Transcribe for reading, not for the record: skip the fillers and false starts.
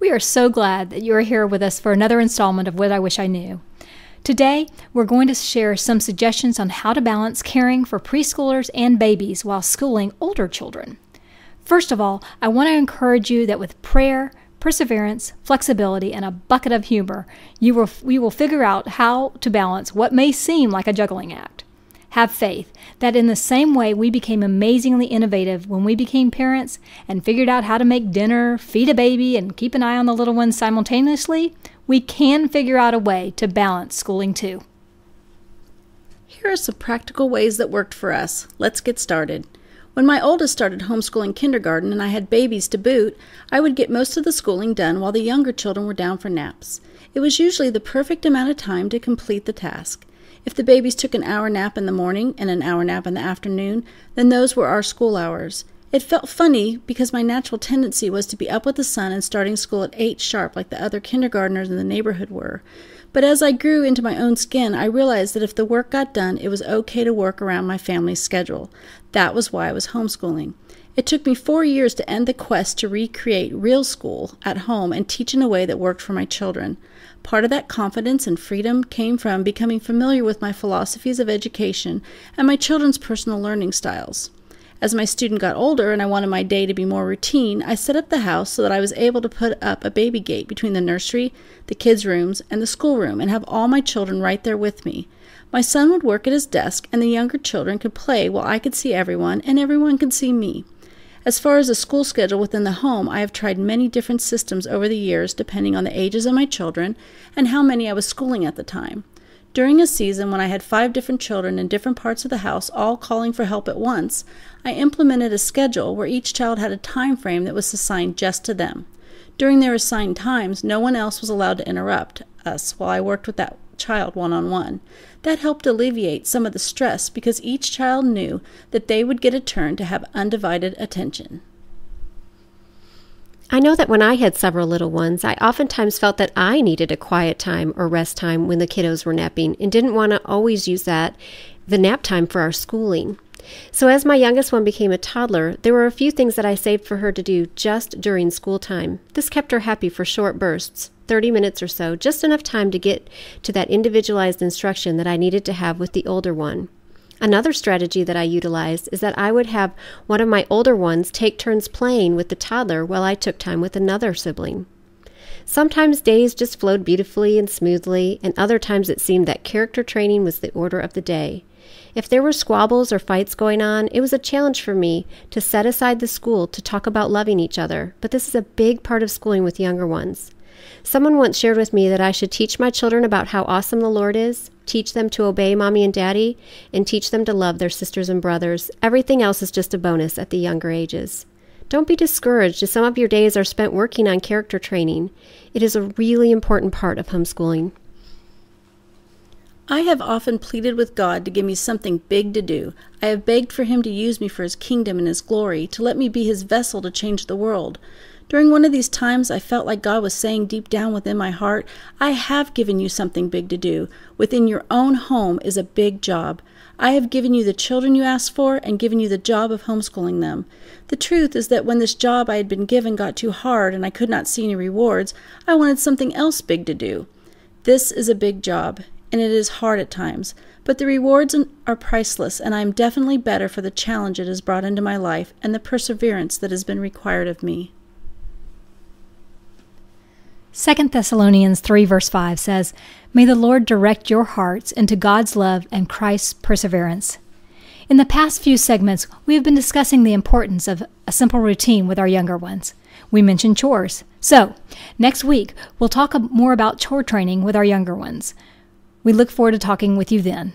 We are so glad that you are here with us for another installment of What I Wish I Knew. Today, we're going to share some suggestions on how to balance caring for preschoolers and babies while schooling older children. First of all, I want to encourage you that with prayer, perseverance, flexibility, and a bucket of humor, we will figure out how to balance what may seem like a juggling act. Have faith that in the same way we became amazingly innovative when we became parents and figured out how to make dinner, feed a baby, and keep an eye on the little ones simultaneously, we can figure out a way to balance schooling too. Here are some practical ways that worked for us. Let's get started. When my oldest started homeschooling kindergarten and I had babies to boot, I would get most of the schooling done while the younger children were down for naps. It was usually the perfect amount of time to complete the task. If the babies took an hour nap in the morning and an hour nap in the afternoon, then those were our school hours. It felt funny because my natural tendency was to be up with the sun and starting school at 8 sharp like the other kindergartners in the neighborhood were. But as I grew into my own skin, I realized that if the work got done, it was okay to work around my family's schedule. That was why I was homeschooling. It took me 4 years to end the quest to recreate real school at home and teach in a way that worked for my children. Part of that confidence and freedom came from becoming familiar with my philosophies of education and my children's personal learning styles. As my student got older and I wanted my day to be more routine, I set up the house so that I was able to put up a baby gate between the nursery, the kids' rooms, and the schoolroom and have all my children right there with me. My son would work at his desk and the younger children could play while I could see everyone and everyone could see me. As far as the school schedule within the home, I have tried many different systems over the years depending on the ages of my children and how many I was schooling at the time. During a season when I had 5 different children in different parts of the house all calling for help at once, I implemented a schedule where each child had a time frame that was assigned just to them. During their assigned times, no one else was allowed to interrupt us while I worked with that child one-on-one. That helped alleviate some of the stress because each child knew that they would get a turn to have undivided attention. I know that when I had several little ones, I oftentimes felt that I needed a quiet time or rest time when the kiddos were napping and didn't want to always use the nap time for our schooling. So as my youngest one became a toddler, there were a few things that I saved for her to do just during school time. This kept her happy for short bursts, 30 minutes or so, just enough time to get to that individualized instruction that I needed to have with the older one. Another strategy that I utilized is that I would have one of my older ones take turns playing with the toddler while I took time with another sibling. Sometimes days just flowed beautifully and smoothly, and other times it seemed that character training was the order of the day. If there were squabbles or fights going on, it was a challenge for me to set aside the school to talk about loving each other, but this is a big part of schooling with younger ones. Someone once shared with me that I should teach my children about how awesome the Lord is, teach them to obey Mommy and Daddy, and teach them to love their sisters and brothers. Everything else is just a bonus at the younger ages. Don't be discouraged if some of your days are spent working on character training. It is a really important part of homeschooling. I have often pleaded with God to give me something big to do. I have begged for Him to use me for His kingdom and His glory, to let me be His vessel to change the world. During one of these times, I felt like God was saying deep down within my heart, I have given you something big to do. Within your own home is a big job. I have given you the children you asked for and given you the job of homeschooling them. The truth is that when this job I had been given got too hard and I could not see any rewards, I wanted something else big to do. This is a big job, and it is hard at times, but the rewards are priceless, and I am definitely better for the challenge it has brought into my life and the perseverance that has been required of me. 2 Thessalonians 3 verse 5 says, "May the Lord direct your hearts into God's love and Christ's perseverance." In the past few segments, we have been discussing the importance of a simple routine with our younger ones. We mentioned chores. So, next week, we'll talk more about chore training with our younger ones. We look forward to talking with you then.